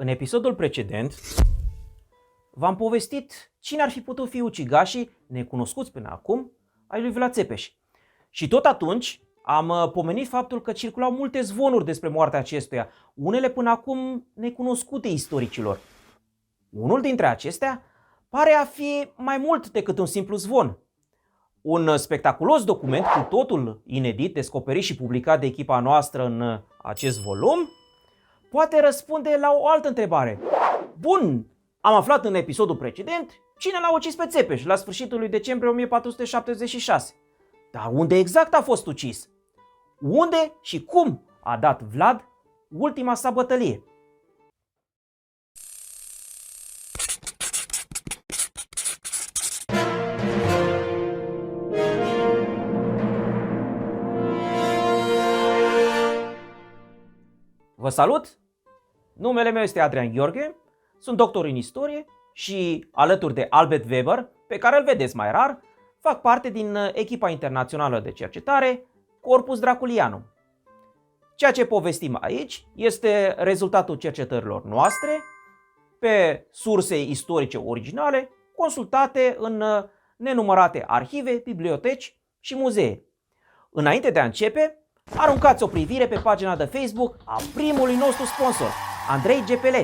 În episodul precedent v-am povestit cine ar fi putut fi ucigașii necunoscuți până acum ai lui Vlad Țepeș. Și tot atunci am pomenit faptul că circulau multe zvonuri despre moartea acestuia, unele până acum necunoscute istoricilor. Unul dintre acestea pare a fi mai mult decât un simplu zvon. Un spectaculos document cu totul inedit, descoperit și publicat de echipa noastră în acest volum, poate răspunde la o altă întrebare. Bun, am aflat în episodul precedent cine l-a ucis pe Țepeș la sfârșitul lui decembrie 1476. Dar unde exact a fost ucis? Unde și cum a dat Vlad ultima sa bătălie? Vă salut! Numele meu este Adrian Gheorghe, sunt doctor în istorie și, alături de Albert Weber, pe care îl vedeți mai rar, fac parte din echipa internațională de cercetare Corpus Draculianum. Ceea ce povestim aici este rezultatul cercetărilor noastre pe surse istorice originale consultate în nenumărate arhive, biblioteci și muzee. Înainte de a începe, aruncați o privire pe pagina de Facebook a primului nostru sponsor, Andrei GPL,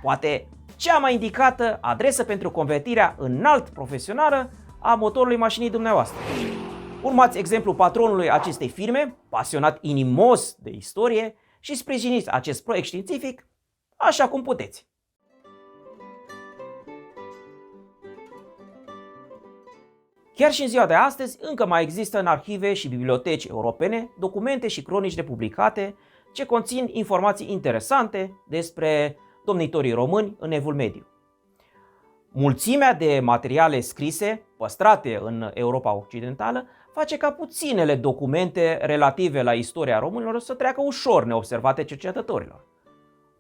poate cea mai indicată adresă pentru convertirea înalt profesională a motorului mașinii dumneavoastră. Urmați exemplul patronului acestei firme, pasionat inimos de istorie, și sprijiniți acest proiect științific așa cum puteți. Chiar și în ziua de astăzi încă mai există în arhive și biblioteci europene documente și cronici republicate ce conțin informații interesante despre domnitorii români în Evul Mediu. Mulțimea de materiale scrise păstrate în Europa Occidentală face ca puținele documente relative la istoria românilor să treacă ușor neobservate cercetătorilor.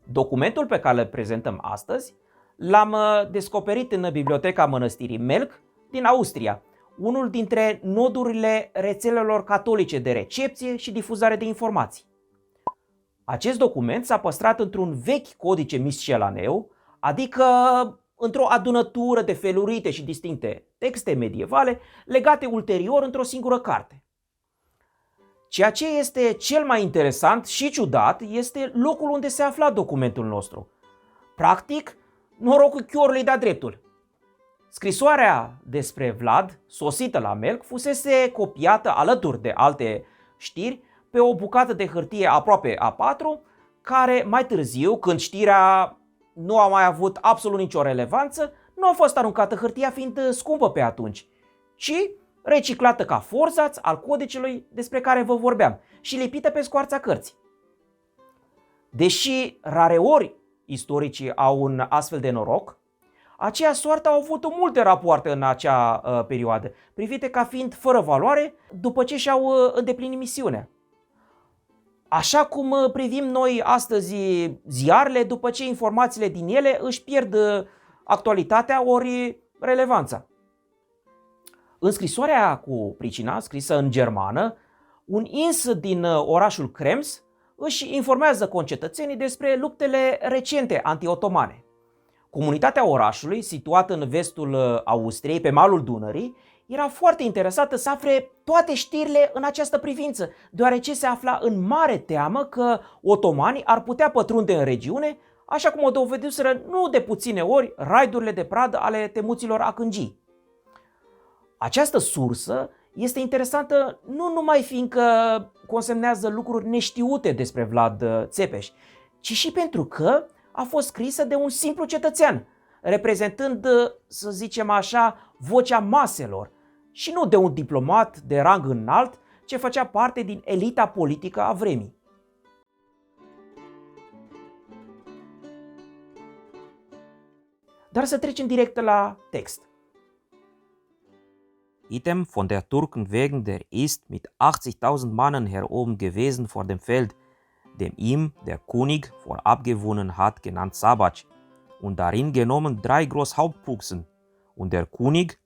Documentul pe care îl prezentăm astăzi l-am descoperit în biblioteca mănăstirii Melk din Austria, unul dintre nodurile rețelelor catolice de recepție și difuzare de informații. Acest document s-a păstrat într-un vechi codice miscelaneu, adică într-o adunătură de felurite și distincte texte medievale legate ulterior într-o singură carte. Ceea ce este cel mai interesant și ciudat este locul unde se afla documentul nostru. Practic, norocul chiorului de-a dreptul. Scrisoarea despre Vlad, sosită la Melk, fusese copiată alături de alte știri pe o bucată de hârtie aproape A4, care mai târziu, când știrea nu a mai avut absolut nicio relevanță, nu a fost aruncată hârtia fiind scumpă pe atunci, ci reciclată ca forzaț al codicului despre care vă vorbeam și lipită pe scoarța cărții. Deși rareori istoricii au un astfel de noroc, aceea soartă au avut multe rapoarte în acea perioadă, privite ca fiind fără valoare după ce și-au îndeplinit misiunea. Așa cum privim noi astăzi ziarele după ce informațiile din ele își pierd actualitatea ori relevanța. În scrisoarea cu pricina, scrisă în germană, un ins din orașul Krems își informează concetățenii despre luptele recente anti-otomane. Comunitatea orașului, situată în vestul Austriei, pe malul Dunării, era foarte interesată să afle toate știrile în această privință, deoarece se afla în mare teamă că otomanii ar putea pătrunde în regiune, așa cum o dovediseră nu de puține ori raidurile de pradă ale temuților acângii. Această sursă este interesantă nu numai fiindcă consemnează lucruri neștiute despre Vlad Țepeș, ci și pentru că a fost scrisă de un simplu cetățean, reprezentând, să zicem așa, vocea maselor și nu de un diplomat de rang înalt ce făcea parte din elita politică a vremii. Dar să trecem direct la text. Item von der Turken wegen der ist mit 80.000 Mannen her oben gewesen vor dem Feld, dem ihm der König vor abgewonnen hat, genannt Sabac, und darin genommen 3 Großhauptbuchsen, und der König,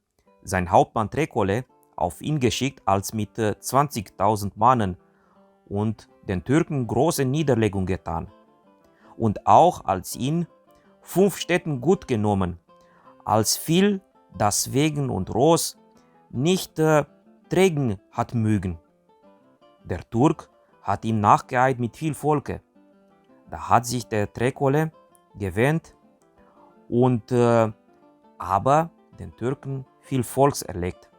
sein Hauptmann Trecole, auf ihn geschickt als mit 20.000 Mannen und den Türken große Niederlegung getan. Und auch als ihn 5 Städten gut genommen, als viel das Wegen und Ross nicht trägen hat mögen. Der Turk hat ihm nachgeeilt mit viel Volke. Da hat sich der Träkole gewehrt und aber den Türken viel Volks erlegt.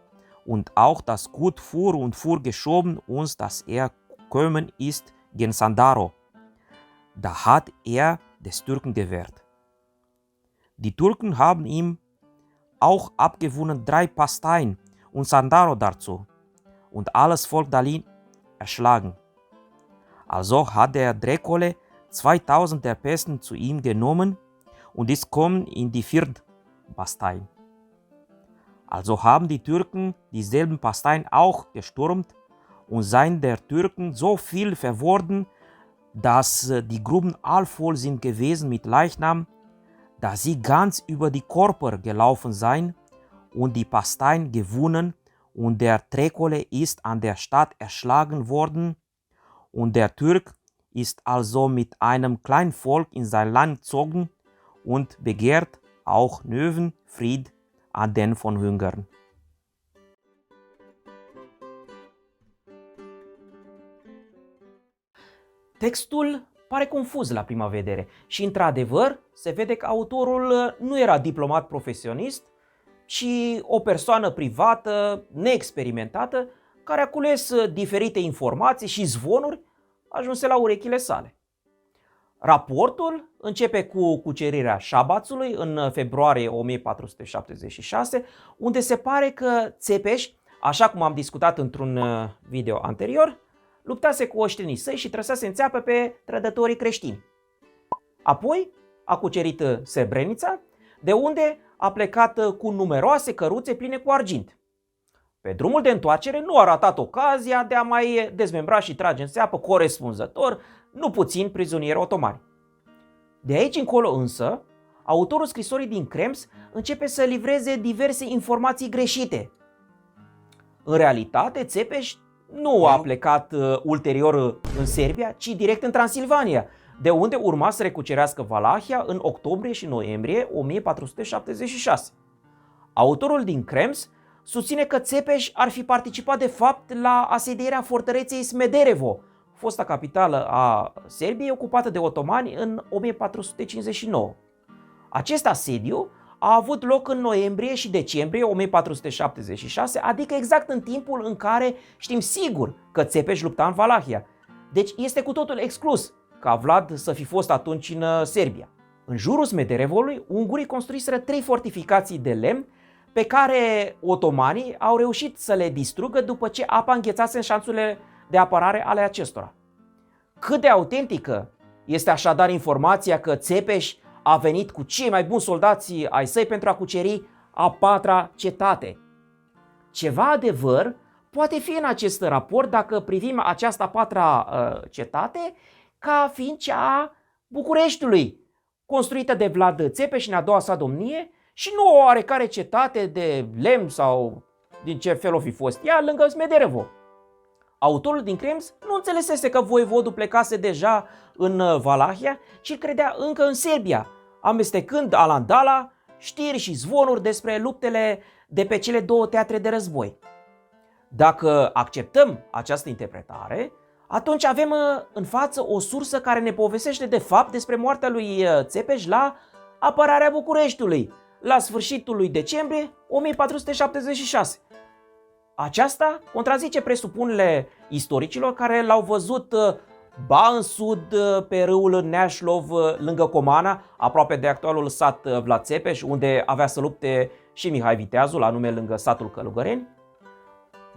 Und auch das Gut fuhr und fuhr geschoben uns, dass er gekommen ist gen Sandaro. Da hat er des Türken gewehrt. Die Türken haben ihm auch abgewonnen 3 Pasteien und Sandaro dazu und alles Volk darin erschlagen. Also hat der Träkole 2000 der Besten zu ihm genommen und ist kommen in die 4. Bastei. Also haben die Türken dieselben Pasteien auch gestürmt und seien der Türken so viel verworden, dass die Gruben all voll sind gewesen mit Leichnam, dass sie ganz über die Körper gelaufen seien und die Pasteien gewonnen und der Träkole ist an der Stadt erschlagen worden und der Türk ist also mit einem kleinen Volk in sein Land gezogen und begehrt auch Növen Fried an den von Ungarn. Textul pare confuz la prima vedere și, într-adevăr, se vede că autorul nu era diplomat profesionist, ci o persoană privată, neexperimentată, care a cules diferite informații și zvonuri ajunse la urechile sale. Raportul începe cu cucerirea Șabațului în februarie 1476, unde se pare că Țepeș, așa cum am discutat într-un video anterior, luptase cu oștenii săi și trăsase în țeapă pe trădătorii creștini. Apoi a cucerit Srebrenica, de unde a plecat cu numeroase căruțe pline cu argint. Pe drumul de întoarcere nu a ratat ocazia de a mai dezmembra și trage în seapă corespunzător nu puțin prizonieri otomani. De aici încolo însă, autorul scrisorii din Krems începe să livreze diverse informații greșite. În realitate, Țepeș nu a plecat ulterior în Serbia, ci direct în Transilvania, de unde urma să recucerească Valahia în octombrie și noiembrie 1476. Autorul din Krems susține că Țepeș ar fi participat de fapt la asedierea fortăreței Smederevo, fosta capitală a Serbiei ocupată de otomani în 1459. Acest asediu a avut loc în noiembrie și decembrie 1476, adică exact în timpul în care știm sigur că Țepeș lupta în Valahia. Deci este cu totul exclus ca Vlad să fi fost atunci în Serbia. În jurul Smederevului, ungurii construiseră 3 fortificații de lemn pe care otomanii au reușit să le distrugă după ce apa înghețase în șanțurile de apărare ale acestora. Cât de autentică este așadar informația că Țepeș a venit cu cei mai buni soldați ai săi pentru a cuceri a 4-a cetate? Ceva adevăr poate fi în acest raport dacă privim această a 4-a cetate ca fiind cea a Bucureștiului, construită de Vlad Țepeș în a doua sa domnie și nu o oarecare cetate de lemn sau din ce fel o fi fost ea lângă Smederevo. Autorul din Krems nu înțelesese că voievodul plecase deja în Valahia, ci îl credea încă în Serbia, amestecând alandala, știri și zvonuri despre luptele de pe cele 2 teatre de război. Dacă acceptăm această interpretare, atunci avem în față o sursă care ne povestește de fapt despre moartea lui Țepeș la apărarea Bucureștiului, la sfârșitul lui decembrie 1476. Aceasta contrazice presupunerile istoricilor care l-au văzut ba în sud pe râul Neașlov lângă Comana, aproape de actualul sat Vlad Țepeș, unde avea să lupte și Mihai Viteazul, anume lângă satul Călugăreni,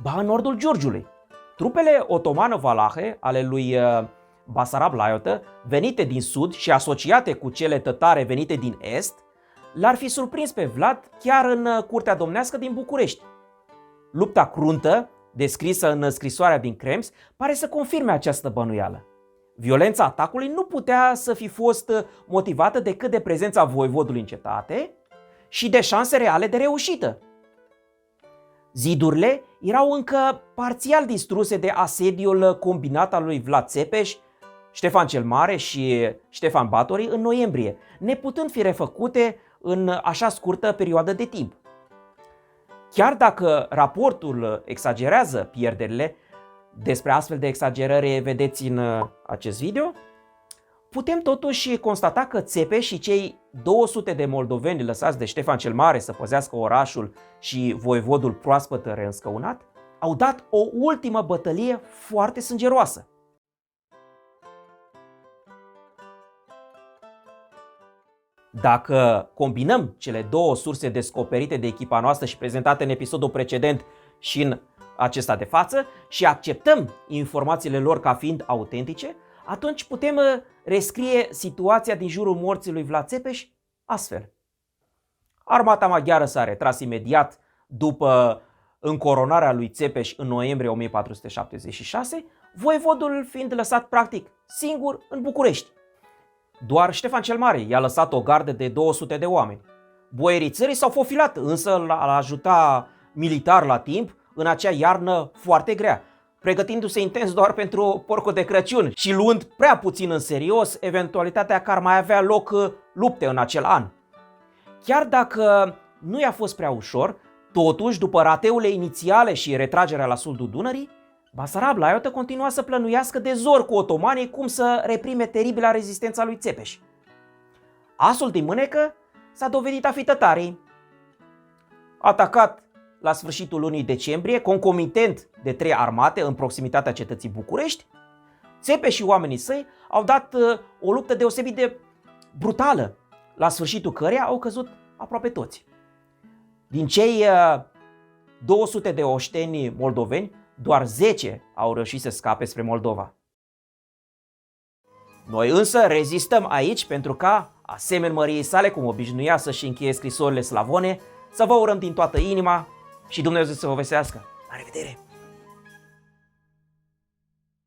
ba în nordul Giurgiului. Trupele otomano-valahe ale lui Basarab Laiotă, venite din sud și asociate cu cele tătare venite din est, l-ar fi surprins pe Vlad chiar în curtea domnească din București. Lupta cruntă, descrisă în scrisoarea din Krems, pare să confirme această bănuială. Violența atacului nu putea să fi fost motivată decât de prezența voievodului în cetate și de șanse reale de reușită. Zidurile erau încă parțial distruse de asediul combinat al lui Vlad Țepeș, Ștefan cel Mare și Ștefan Batory în noiembrie, neputând fi refăcute în așa scurtă perioadă de timp. Chiar dacă raportul exagerează pierderile, despre astfel de exagerare vedeți în acest video, putem totuși constata că Țepeș și cei 200 de moldoveni lăsați de Ștefan cel Mare să păzească orașul și voievodul proaspăt reînscăunat au dat o ultimă bătălie foarte sângeroasă. Dacă combinăm cele două surse descoperite de echipa noastră și prezentate în episodul precedent și în acesta de față și acceptăm informațiile lor ca fiind autentice, atunci putem rescrie situația din jurul morții lui Vlad Țepeș astfel. Armata maghiară s-a retras imediat după încoronarea lui Țepeș în noiembrie 1476, voievodul fiind lăsat practic singur în București. Doar Ștefan cel Mare i-a lăsat o gardă de 200 de oameni. Boierii țării s-au fofilat, însă l-a ajuta militar la timp în acea iarnă foarte grea, pregătindu-se intens doar pentru porcul de Crăciun și luând prea puțin în serios eventualitatea că ar mai avea loc lupte în acel an. Chiar dacă nu i-a fost prea ușor, totuși, după rateurile inițiale și retragerea la sudul Dunării, Basarab Laiota continua să plănuiască de zor cu otomanii cum să reprime teribila rezistența lui Țepeș. Asul din mânecă s-a dovedit a fi tătarii. Atacat la sfârșitul lunii decembrie, concomitent de 3 armate în proximitatea cetății București, Țepeș și oamenii săi au dat o luptă deosebit de brutală, la sfârșitul căreia au căzut aproape toți. Din cei 200 de oșteni moldoveni, doar 10 au reușit să scape spre Moldova. Noi însă rezistăm aici pentru ca, asemeni măriei sale, cum obișnuia să-și încheie scrisorile slavone, să vă urăm din toată inima și Dumnezeu să vă vesească. La revedere!